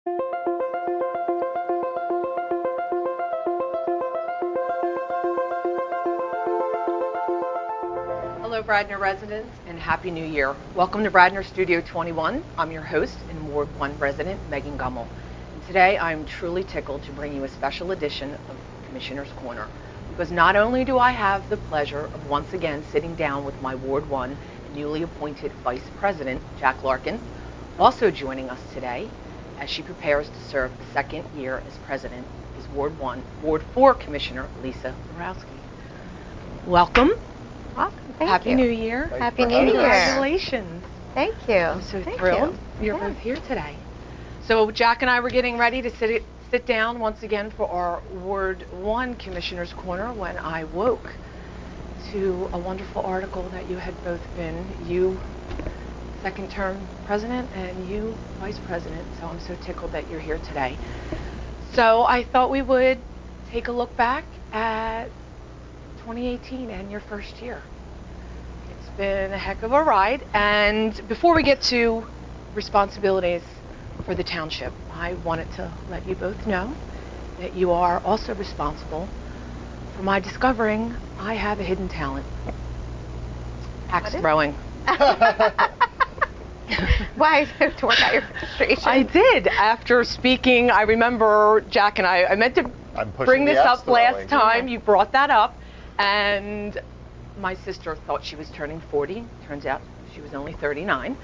Hello Radnor residents and Happy New Year. Welcome to Radnor Studio 21. I'm your host and Ward 1 resident, Megan Gummel. And today I'm truly tickled to bring you a special edition of Commissioner's Corner, because not only do I have the pleasure of once again sitting down with my Ward 1 and newly appointed Vice President, Jack Larkin, also joining us today as she prepares to serve the second year as President is Ward 4 Commissioner Lisa Borowski. Welcome. Welcome. Thank Happy you. New Year. Happy New Year. Congratulations. Thank you. I'm so thrilled you're both here today. So Jack and I were getting ready to sit down once again for our Ward 1 Commissioner's Corner when I woke to a wonderful article that you had both been, you second term president and you vice president. So I'm so tickled that you're here today. So I thought we would take a look back at 2018 and your first year. It's been a heck of a ride, and before we get to responsibilities for the township, I wanted to let you both know that you are also responsible for my discovering I have a hidden talent. Axe throwing. Why? To work out your frustration? I did. After speaking, I remember Jack and I meant to bring this up last time. You brought that up. And my sister thought she was turning 40. Turns out she was only 39.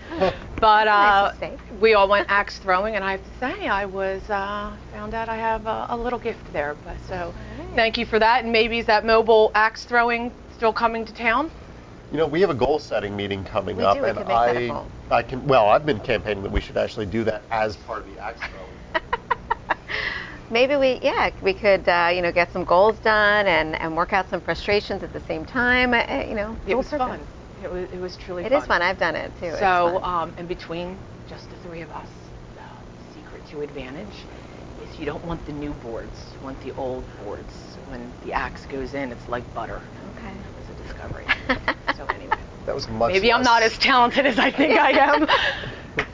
But we all went axe throwing, and I have to say I was found out I have a little gift there. But so thank you for that. And maybe is that mobile axe throwing still coming to town? You know, we have a goal setting meeting coming up, and I've been campaigning that we should actually do that as part of the axe throwing. Maybe we could get some goals done and work out some frustrations at the same time. It was fun. It was truly fun. It is fun. I've done it too. So, and between just the three of us, the secret to advantage is you don't want the new boards. You want the old boards. When the axe goes in, it's like butter. Okay. It was a discovery. So anyway. That was much Maybe I'm not as talented as I think I am.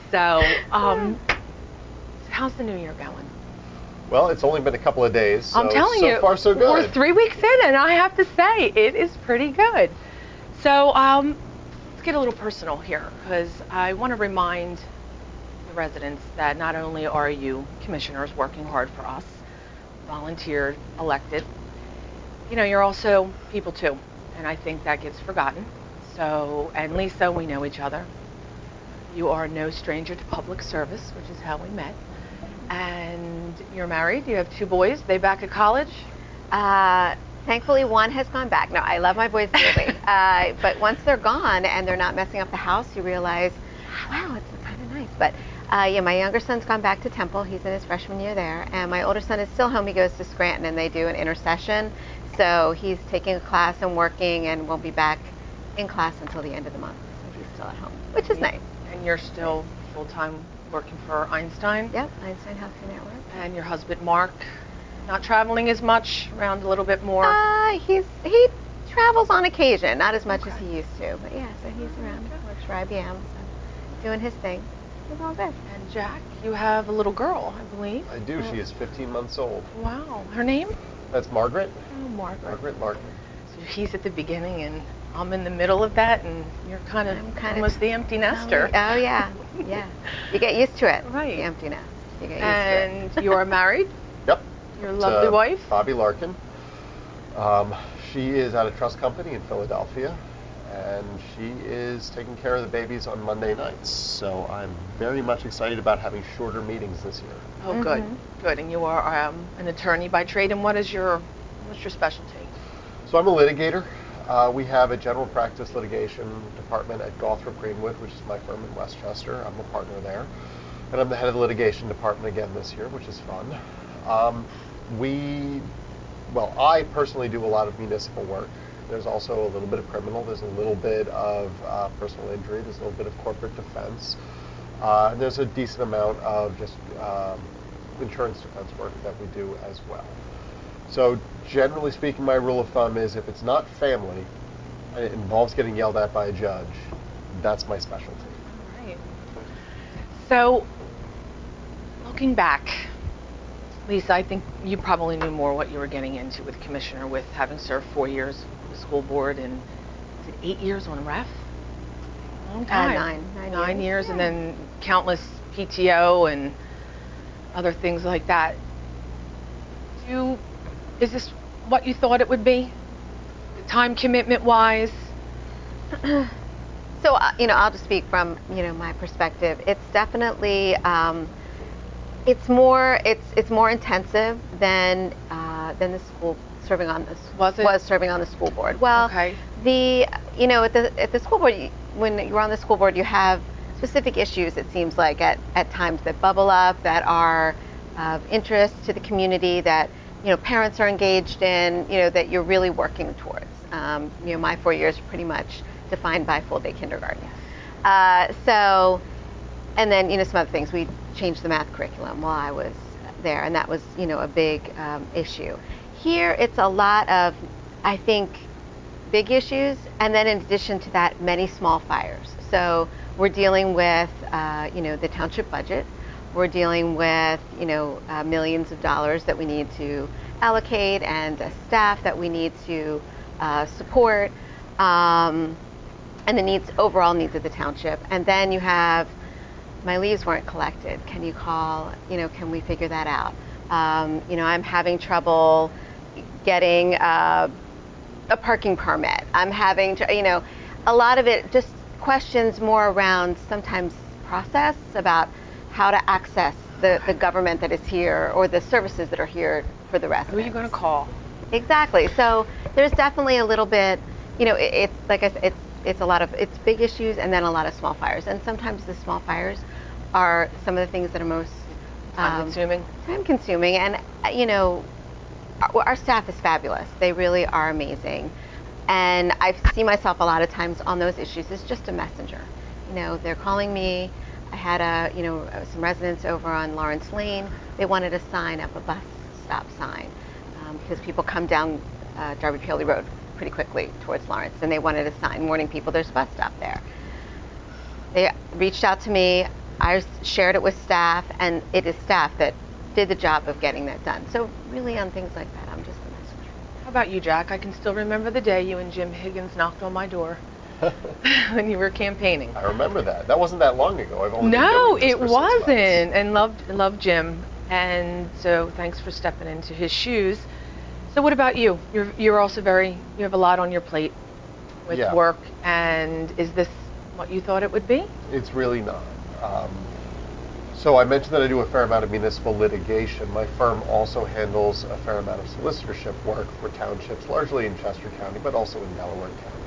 So, how's the new year going? Well, it's only been a couple of days, so, I'm telling you, so far so good. We're 3 weeks in, and I have to say, it is pretty good. So let's get a little personal here, because I want to remind the residents that not only are you commissioners working hard for us, volunteered, elected, you're also people too, and I think that gets forgotten. So, and Lisa, we know each other. You are no stranger to public service, which is how we met. And you're married. You have 2 boys. They back at college? Thankfully, one has gone back. No, I love my boys dearly. But once they're gone and they're not messing up the house, you realize, wow, it's kind of nice. But my younger son's gone back to Temple. He's in his freshman year there. And my older son is still home. He goes to Scranton, and they do an intercession. So he's taking a class and working and won't be back in class until the end of the month. So he's still at home, which is nice. And you're still full-time working for Einstein? Yep, Einstein Healthcare Network. And your husband, Mark, not traveling as much, around a little bit more? He travels on occasion, not as much as he used to. But yeah, so he's around, works for IBM, so doing his thing. He's all good. And Jack, you have a little girl, I believe. I do. She is 15 months old. Wow. Her name? That's Margaret. Oh, Margaret. Margaret Larkin. So he's at the beginning, and I'm in the middle of that, and you're kind of almost the empty nester. Oh, yeah. Yeah. You get used to it. Right. The empty nest. You get used and to it. you are married? Yep. Your lovely wife? Bobby Larkin. She is at a trust company in Philadelphia, and she is taking care of the babies on Monday nights. So I'm very much excited about having shorter meetings this year. Oh, good. Good. And you are an attorney by trade, and what's your specialty? So I'm a litigator. We have a general practice litigation department at Gothrop Greenwood, which is my firm in Westchester. I'm a partner there. And I'm the head of the litigation department again this year, which is fun. I personally do a lot of municipal work. There's also a little bit of criminal. There's a little bit of personal injury. There's a little bit of corporate defense. And there's a decent amount of just insurance defense work that we do as well. So generally speaking, my rule of thumb is if it's not family and it involves getting yelled at by a judge, that's my specialty. All right. So looking back, Lisa, I think you probably knew more what you were getting into with Commissioner, with having served 4 years on the school board and is it 8 years on ref? Long time. 9 years, yeah. and then countless PTO and other things like that. Is this what you thought it would be? Time commitment wise? So, I'll just speak from, my perspective. It's definitely, it's more intensive than the school serving on this was serving on the school board. Well, okay. At the school board, when you're on the school board, you have specific issues, it seems like, at times that bubble up, that are of interest to the community, that parents are engaged in, that you're really working towards. My 4 years are pretty much defined by full day kindergarten. So, and then some other things. We changed the math curriculum while I was there, and that was a big issue. Here, it's a lot of, I think, big issues, and then in addition to that, many small fires. So we're dealing with the township budget. We're dealing with millions of dollars that we need to allocate, and staff that we need to support, and the overall needs of the township. And then you have, my leaves weren't collected. Can you call? Can we figure that out? I'm having trouble getting a parking permit. I'm having a lot of it just questions more around sometimes process, about how to access the government that is here, or the services that are here for the residents. Who are you going to call? Exactly. So there's definitely a little bit, it's like I said, it's big issues and then a lot of small fires. And sometimes the small fires are some of the things that are most Time consuming. And our staff is fabulous. They really are amazing. And I see myself a lot of times on those issues as just a messenger. They're calling me. I had some residents over on Lawrence Lane. They wanted to sign up a bus stop sign because people come down Darby Paley Road pretty quickly towards Lawrence, and they wanted a sign warning people there's a bus stop there. They reached out to me. I shared it with staff, and it is staff that did the job of getting that done. So really, on things like that, I'm just a messenger. How about you, Jack? I can still remember the day you and Jim Higgins knocked on my door when you were campaigning. I remember that. That wasn't that long ago. I've only been No, doing this it for 6 wasn't. months. And loved Jim. And so thanks for stepping into his shoes. So what about you? You're also you have a lot on your plate with work. And is this what you thought it would be? It's really not. So I mentioned that I do a fair amount of municipal litigation. My firm also handles a fair amount of solicitorship work for townships, largely in Chester County, but also in Delaware County.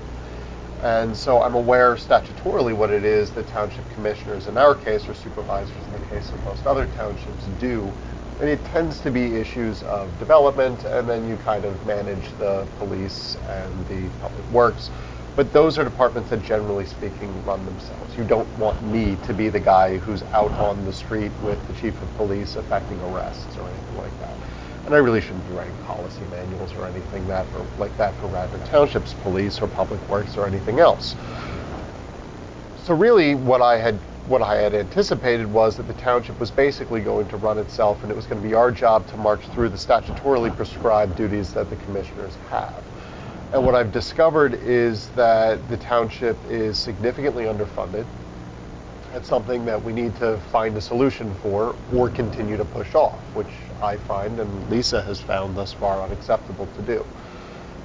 And so I'm aware statutorily what it is that township commissioners, in our case, or supervisors in the case of most other townships, do. And it tends to be issues of development, and then you kind of manage the police and the public works. But those are departments that, generally speaking, run themselves. You don't want me to be the guy who's out on the street with the chief of police effecting arrests or anything like that. And I really shouldn't be writing policy manuals or anything like that for Radnor Township's police or public works or anything else. So really, what I had anticipated was that the township was basically going to run itself, and it was going to be our job to march through the statutorily prescribed duties that the commissioners have. And what I've discovered is that the township is significantly underfunded. It's something that we need to find a solution for, or continue to push off, which I find, and Lisa has found thus far, unacceptable to do.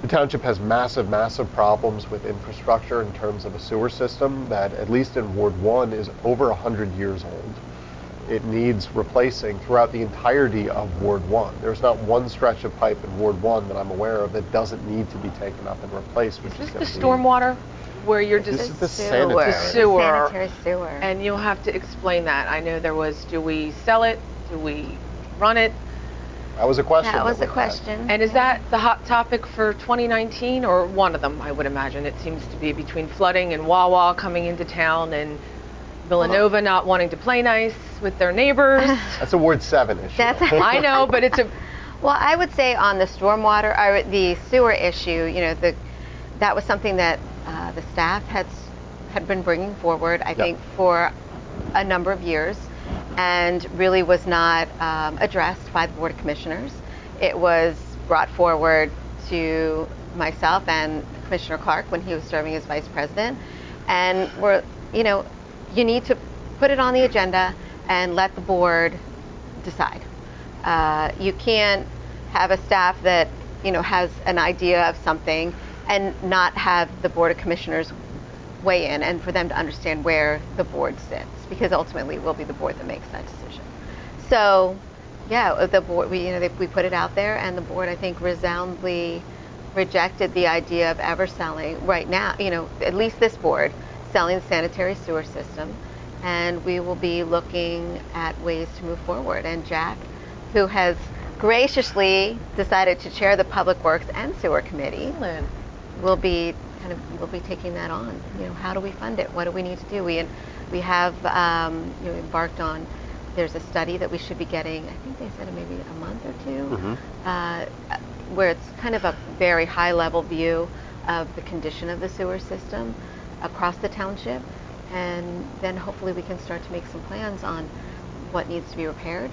The township has massive problems with infrastructure in terms of a sewer system that, at least in Ward 1, is over 100 years old. It needs replacing throughout the entirety of Ward 1. There's not one stretch of pipe in Ward 1 that I'm aware of that doesn't need to be taken up and replaced. Is this the stormwater where you're just... This is the sewer. sanitary. Sanitary sewer. And you'll have to explain that. I know there was, do we sell it? Do we run it? That was a question. That was we a question. had. And is that the hot topic for 2019, or one of them, I would imagine? It seems to be between flooding and Wawa coming into town and Villanova not wanting to play nice with their neighbors. That's a Ward 7 issue. I know, but it's a... Well, I would say on the stormwater, or the sewer issue, that was something that the staff had been bringing forward, I think, for a number of years. and really was not addressed by the Board of Commissioners. It was brought forward to myself and Commissioner Clark when he was serving as Vice President, and you need to put it on the agenda and let the board decide. You can't have a staff that has an idea of something and not have the Board of Commissioners weigh in, and for them to understand where the board sits, because ultimately it will be the board that makes that decision. So yeah, the board, we put it out there, and the board, I think, resoundingly rejected the idea of ever selling, right now, at least this board, selling the sanitary sewer system. And we will be looking at ways to move forward. And Jack, who has graciously decided to chair the Public Works and Sewer Committee, will be taking that on. How do we fund it? What do we need to do? We have embarked on. There's a study that we should be getting. I think they said in maybe a month or two, where it's kind of a very high-level view of the condition of the sewer system across the township, and then hopefully we can start to make some plans on what needs to be repaired,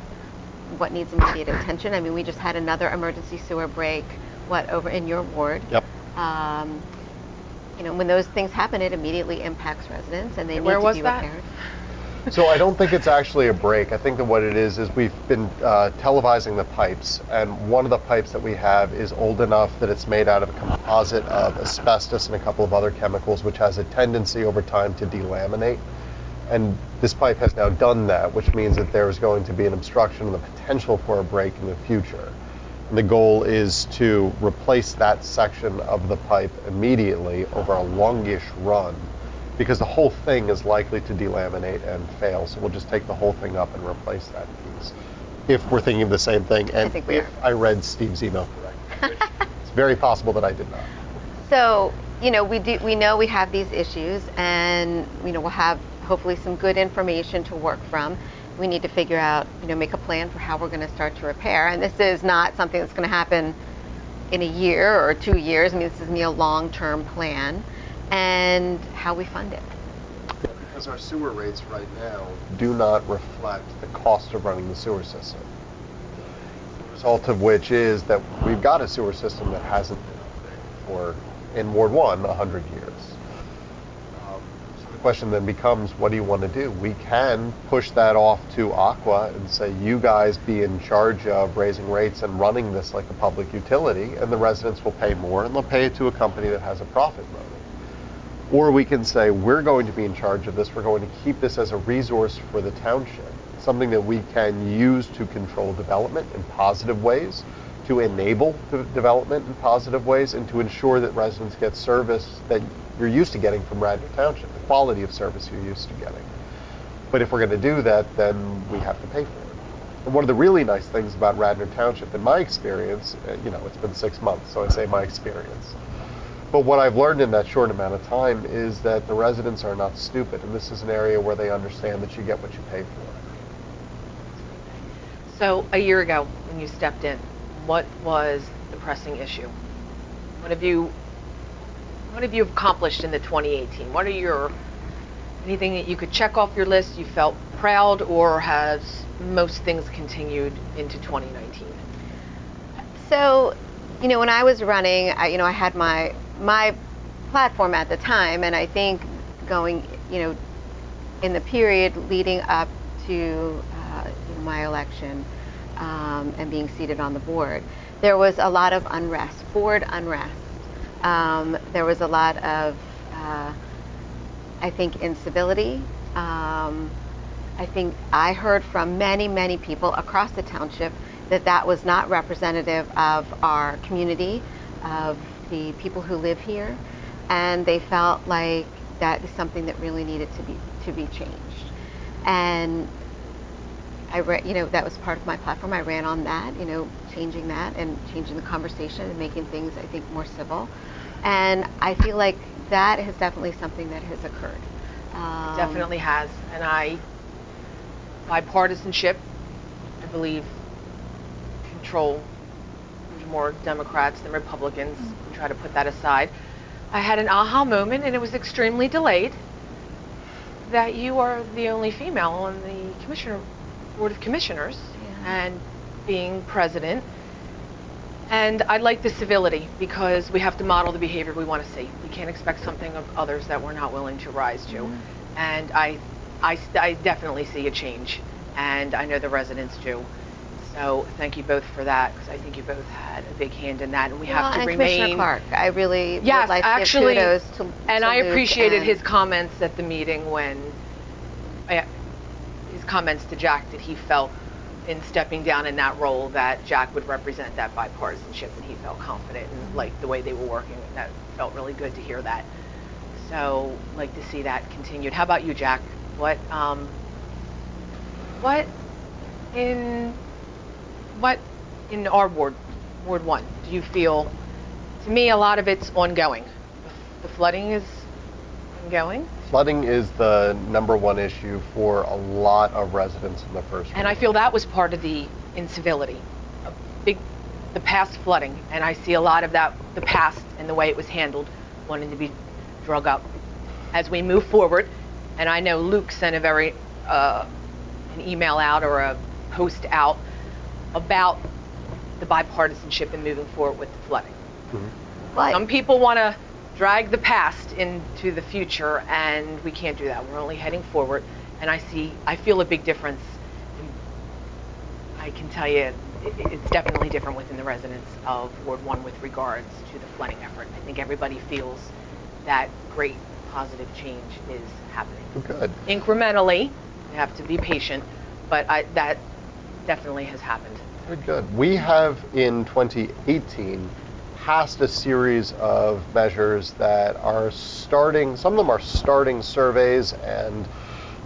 what needs immediate attention. I mean, we just had another emergency sewer break, over in your ward. Yep. When those things happen, it immediately impacts residents, and they need to be repaired. So I don't think it's actually a break. I think that what it is we've been televising the pipes, and one of the pipes that we have is old enough that it's made out of a composite of asbestos and a couple of other chemicals, which has a tendency over time to delaminate. And this pipe has now done that, which means that there is going to be an obstruction and the potential for a break in the future. And the goal is to replace that section of the pipe immediately over a longish run, because the whole thing is likely to delaminate and fail. So we'll just take the whole thing up and replace that piece, if we're thinking of the same thing, and if I read Steve's email correctly. It's very possible that I did not. So, we know we have these issues, and we'll have hopefully some good information to work from. We need to figure out, make a plan for how we're going to start to repair. And this is not something that's going to happen in a year or 2 years. I mean, this is going to be a long-term plan, and how we fund it. Yeah, because our sewer rates right now do not reflect the cost of running the sewer system. The result of which is that we've got a sewer system that hasn't been updated for, in Ward 1, 100 years. So the question then becomes, what do you want to do? We can push that off to Aqua and say, you guys be in charge of raising rates and running this like a public utility, and the residents will pay more, and they'll pay it to a company that has a profit motive. Or we can say, we're going to be in charge of this, we're going to keep this as a resource for the township, something that we can use to control development in positive ways, to enable development in positive ways, and to ensure that residents get service that you're used to getting from Radnor Township, the quality of service you're used to getting. But if we're going to do that, then we have to pay for it. And one of the really nice things about Radnor Township, in my experience, it's been 6 months, so I say my experience, but what I've learned in that short amount of time is that the residents are not stupid, and this is an area where they understand that you get what you pay for. So a year ago, when you stepped in, what was the pressing issue? What have you accomplished in the 2018? What are anything that you could check off your list you felt proud, or has most things continued into 2019? So, when I was running, I had my platform at the time, and I think going, in the period leading up to my election and being seated on the board, there was a lot of unrest, board unrest. There was a lot of, I think, incivility. I think I heard from many, many people across the township that was not representative of our community, of the people who live here, and they felt like that is something that really needed to be changed. And that was part of my platform. I ran on that, changing that and changing the conversation and making things, I think, more civil. And I feel like that is definitely something that has occurred. Definitely has. And bipartisanship, I believe, control more Democrats than Republicans. We try to put that aside. I had an aha moment, and it was extremely delayed, that you are the only female on the commissioner Board of Commissioners Yeah. and being president. And I like the civility because we have to model the behavior we want to see. We can't expect something of others that we're not willing to rise to. And I definitely see a change, and I know the residents do. So thank you both for that, because I think you both had a big hand in that, and we have to and remain. Commissioner Clark, I really Yes, would like actually, to give kudos to and I Luke appreciated and- his comments at the meeting when his comments to Jack that he felt in stepping down in that role that Jack would represent that bipartisanship, and he felt confident and liked the way they were working. And that felt really good to hear that. So like to see that continued. How about you, Jack? What in our Ward 1, do you feel? To me, a lot of it's ongoing. The flooding is ongoing. Flooding is the #1 issue for a lot of residents in the first And I feel that was part of the incivility, the past flooding, and I see a lot of that, the past and the way it was handled, wanting to be drug up. As we move forward, and I know Luke sent an email out or a post out about the bipartisanship and moving forward with the flooding. Well, Some people want to drag the past into the future, and we can't do that. We're only heading forward, and I feel a big difference. I can tell you, it's definitely different within the residents of Ward 1 with regards to the flooding effort. I think everybody feels that great positive change is happening. Good. Incrementally, we have to be patient, but that definitely has happened. Very good. We have in 2018 passed a series of measures that are starting, some of them are starting surveys and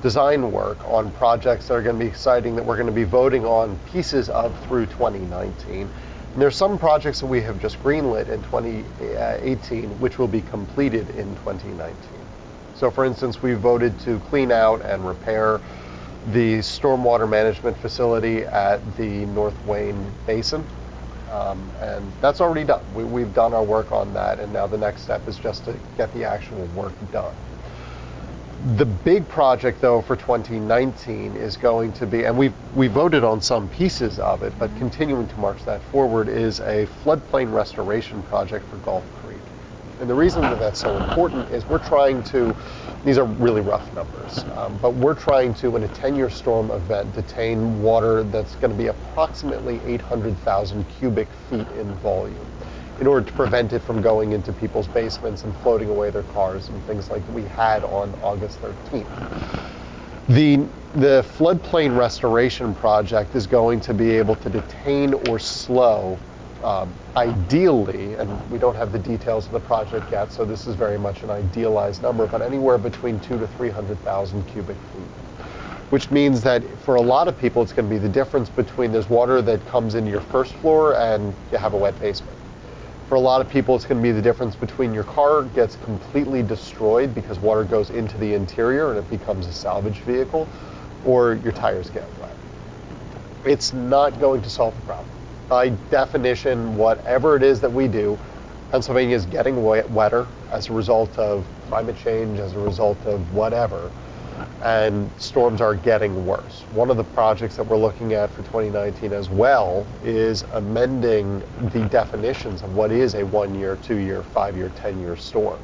design work on projects that are going to be exciting that we're going to be voting on pieces of through 2019. And there's some projects that we have just greenlit in 2018 which will be completed in 2019. So for instance, we voted to clean out and repair the stormwater management facility at the North Wayne Basin. And that's already done. We've done our work on that, and now the next step is just to get the actual work done. The big project, though, for 2019 is going to be, and we voted on some pieces of it, but continuing to march that forward, is a floodplain restoration project for Gulf Creek. And the reason that that's so important is we're trying to, these are really rough numbers, but we're trying to, in a 10-year storm event, detain water that's going to be approximately 800,000 cubic feet in volume, in order to prevent it from going into people's basements and floating away their cars and things like we had on August 13th. The floodplain restoration project is going to be able to detain or slow, ideally, and we don't have the details of the project yet, so this is very much an idealized number, but anywhere between 200,000 to 300,000 cubic feet. Which means that for a lot of people, it's going to be the difference between there's water that comes into your first floor and you have a wet basement. For a lot of people, it's going to be the difference between your car gets completely destroyed because water goes into the interior and it becomes a salvage vehicle, or your tires get wet. It's not going to solve the problem. By definition, whatever it is that we do, Pennsylvania is getting wetter as a result of climate change, as a result of whatever, and storms are getting worse. One of the projects that we're looking at for 2019 as well is amending the definitions of what is a 1-year, 2-year, 5-year, 10-year storm.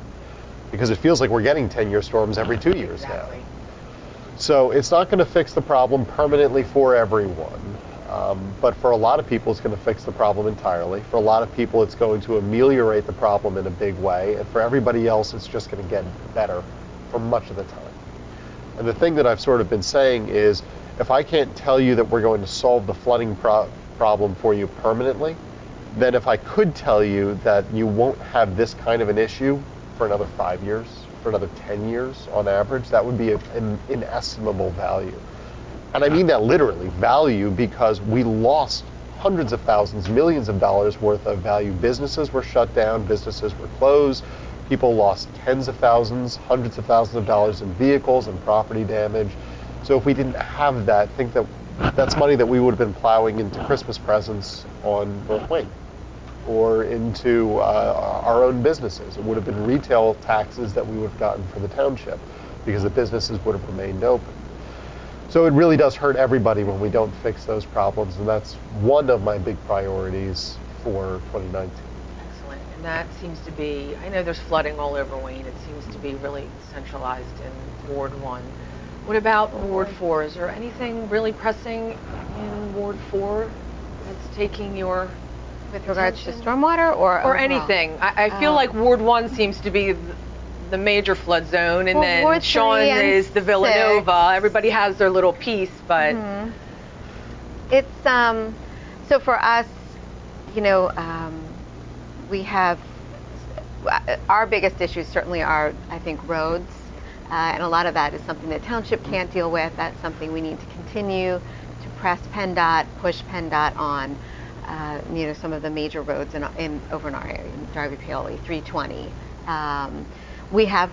Because it feels like we're getting 10-year storms every 2 years Exactly. now. So it's not going to fix the problem permanently for everyone. But for a lot of people, it's going to fix the problem entirely. For a lot of people, it's going to ameliorate the problem in a big way. And for everybody else, it's just going to get better for much of the time. And the thing that I've sort of been saying is, if I can't tell you that we're going to solve the flooding problem for you permanently, then if I could tell you that you won't have this kind of an issue for another 5 years, for another 10 years on average, that would be an inestimable value. And I mean that literally, value, because we lost hundreds of thousands, millions of dollars worth of value. Businesses were shut down, businesses were closed, people lost tens of thousands, hundreds of thousands of dollars in vehicles and property damage. So if we didn't have that, think that that's money that we would have been plowing into Christmas presents on North Wayne or into our own businesses. It would have been retail taxes that we would have gotten for the township because the businesses would have remained open. So it really does hurt everybody when we don't fix those problems, and that's one of my big priorities for 2019. Excellent. And that seems to be, I know there's flooding all over Wayne. It seems to be really centralized in Ward 1. What about Ward 4? Is there anything really pressing in Ward 4 that's taking your With regards to attention? stormwater or overall? anything? I feel like Ward 1 seems to be the major flood zone, and Well, then Ward Sean 3 and is the Villanova. 6. Everybody has their little piece, but It's so for us, we have our biggest issues certainly are, I think, roads, and a lot of that is something that Township can't deal with. That's something we need to continue to press PennDOT, push PennDOT on. Some of the major roads over in our area, in Darby Paoli, 320. We have,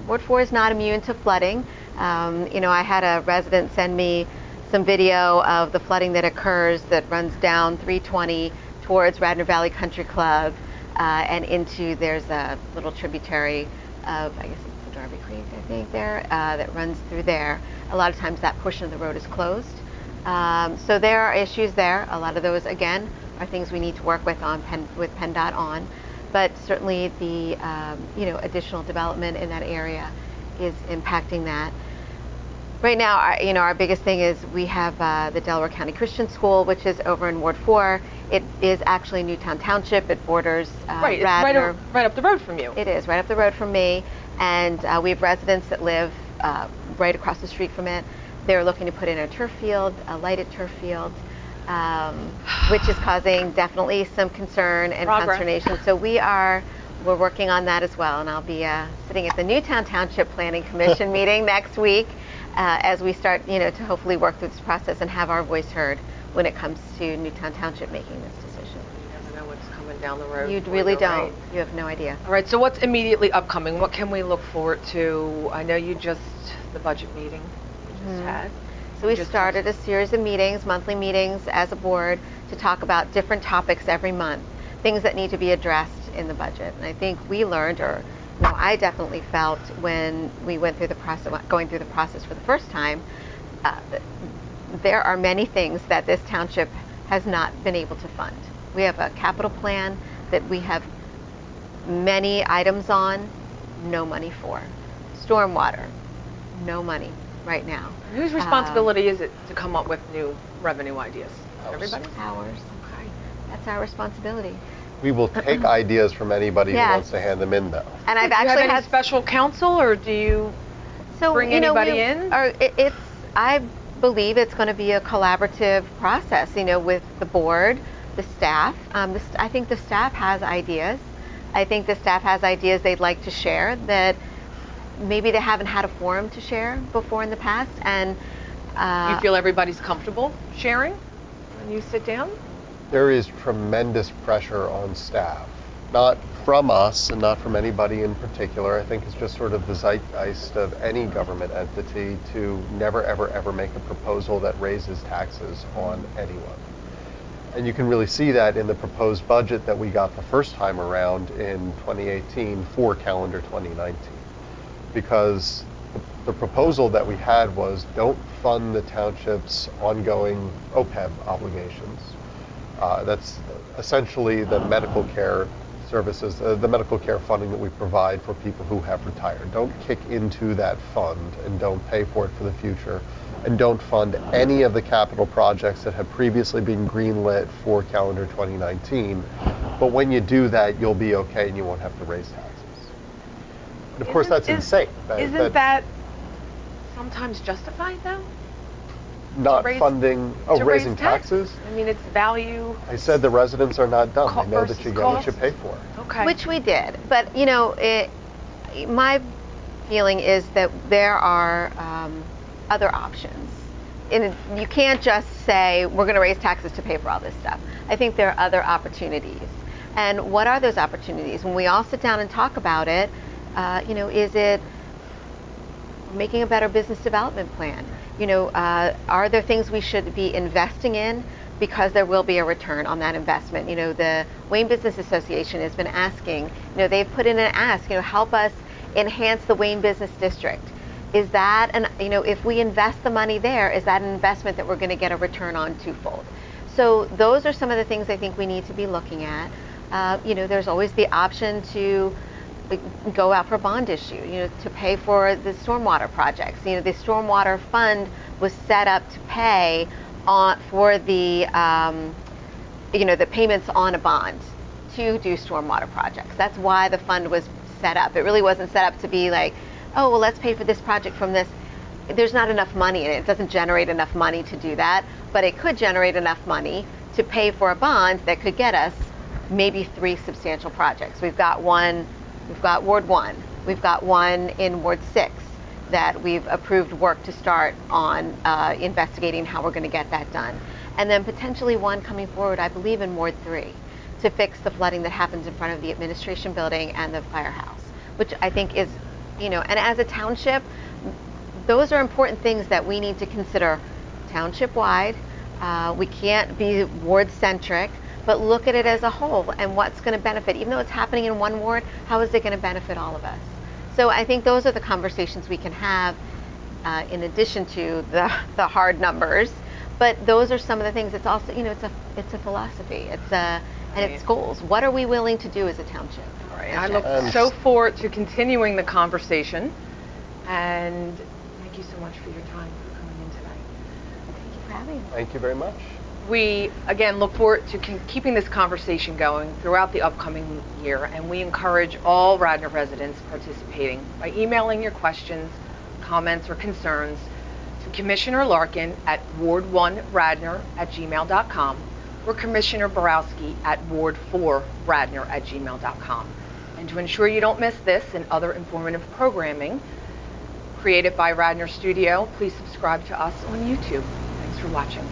Ward 4 is not immune to flooding. I had a resident send me some video of the flooding that occurs that runs down 320 towards Radnor Valley Country Club and there's a little tributary of, I guess it's the Darby Creek, I think, there, that runs through there. A lot of times that portion of the road is closed. So there are issues there. A lot of those, again, are things we need to work with PennDOT on. But certainly the additional development in that area is impacting that. Right now, our biggest thing is we have the Delaware County Christian School, which is over in Ward 4. It is actually Newtown Township. It borders right, Radnor. it's right up the road from you. It is right up the road from me, and we have residents that live right across the street from it. They're looking to put in a turf field, a lighted turf field, which is causing definitely some concern and consternation. So we're working on that as well, and I'll be sitting at the Newtown Township Planning Commission meeting next week as we start, to hopefully work through this process and have our voice heard when it comes to Newtown Township making this decision. You never know what's coming down the road. You really don't. Right? You have no idea. All right, so what's immediately upcoming? What can we look forward to? I know the budget meeting you just had. So we started a series of meetings, monthly meetings as a board, to talk about different topics every month, things that need to be addressed in the budget. And I think we learned, I definitely felt when we going through the process for the first time, there are many things that this township has not been able to fund. We have a capital plan that we have many items on, no money for. Stormwater, no money right now. Whose responsibility is it to come up with new revenue ideas? Everybody's? Ours. Okay. That's our responsibility. We will take ideas from anybody who Yes. wants to hand them in, though. And I've Do you actually have had any special counsel, or do you bring anybody in? I believe it's going to be a collaborative process, with the board, the staff. I think the staff has ideas. I think the staff has ideas they'd like to share that maybe they haven't had a forum to share before in the past. And you feel everybody's comfortable sharing when you sit down? There is tremendous pressure on staff, not from us and not from anybody in particular. I think it's just sort of the zeitgeist of any government entity to never, ever, ever make a proposal that raises taxes on anyone. And you can really see that in the proposed budget that we got the first time around in 2018 for calendar 2019. Because the proposal that we had was, don't fund the township's ongoing OPEB obligations. That's essentially the medical care services, the medical care funding that we provide for people who have retired. Don't kick into that fund and don't pay for it for the future. And don't fund any of the capital projects that have previously been greenlit for calendar 2019. But when you do that, you'll be okay and you won't have to raise taxes. And of course, that's insane. Isn't that sometimes justified, though? Not raise- funding, to raise raising taxes? I mean, it's value. I said the residents are not dumb. They know that versus you get what you cost. pay for. Okay. which we did. But my feeling is that there are other options. And you can't just say we're going to raise taxes to pay for all this stuff. I think there are other opportunities. And what are those opportunities? When we all sit down and talk about it, is it making a better business development plan? Are there things we should be investing in because there will be a return on that investment? The Wayne Business Association has been asking, they've put in an ask, help us enhance the Wayne Business District. is that, and if we invest the money there, is that an investment that we're going to get a return on twofold? So those are some of the things I think we need to be looking at. There's always the option to go out for a bond issue, to pay for the stormwater projects. The stormwater fund was set up to pay for the the payments on a bond to do stormwater projects. That's why the fund was set up. It really wasn't set up to be like, oh, well, let's pay for this project from this. There's not enough money in it. It doesn't generate enough money to do that, but it could generate enough money to pay for a bond that could get us maybe 3 substantial projects. We've got Ward 1, we've got one in Ward 6 that we've approved work to start on investigating how we're going to get that done. And then potentially one coming forward, I believe, in Ward 3 to fix the flooding that happens in front of the administration building and the firehouse, which I think is, and as a township, those are important things that we need to consider township-wide. We can't be ward-centric, but look at it as a whole and what's going to benefit. Even though it's happening in one ward, how is it going to benefit all of us? So I think those are the conversations we can have in addition to the hard numbers. But those are some of the things. It's also, it's a philosophy. And it's goals. What are we willing to do as a township? Right. I look so forward to continuing the conversation. And thank you so much for your time for coming in today. Thank you for having me. Thank you very much. We, again, look forward to keeping this conversation going throughout the upcoming year, and we encourage all Radnor residents participating by emailing your questions, comments, or concerns to Commissioner Larkin at ward1radnor@gmail.com or Commissioner Borowski at ward4radnor@gmail.com. And to ensure you don't miss this and other informative programming created by Radnor Studio, please subscribe to us on YouTube. Thanks for watching.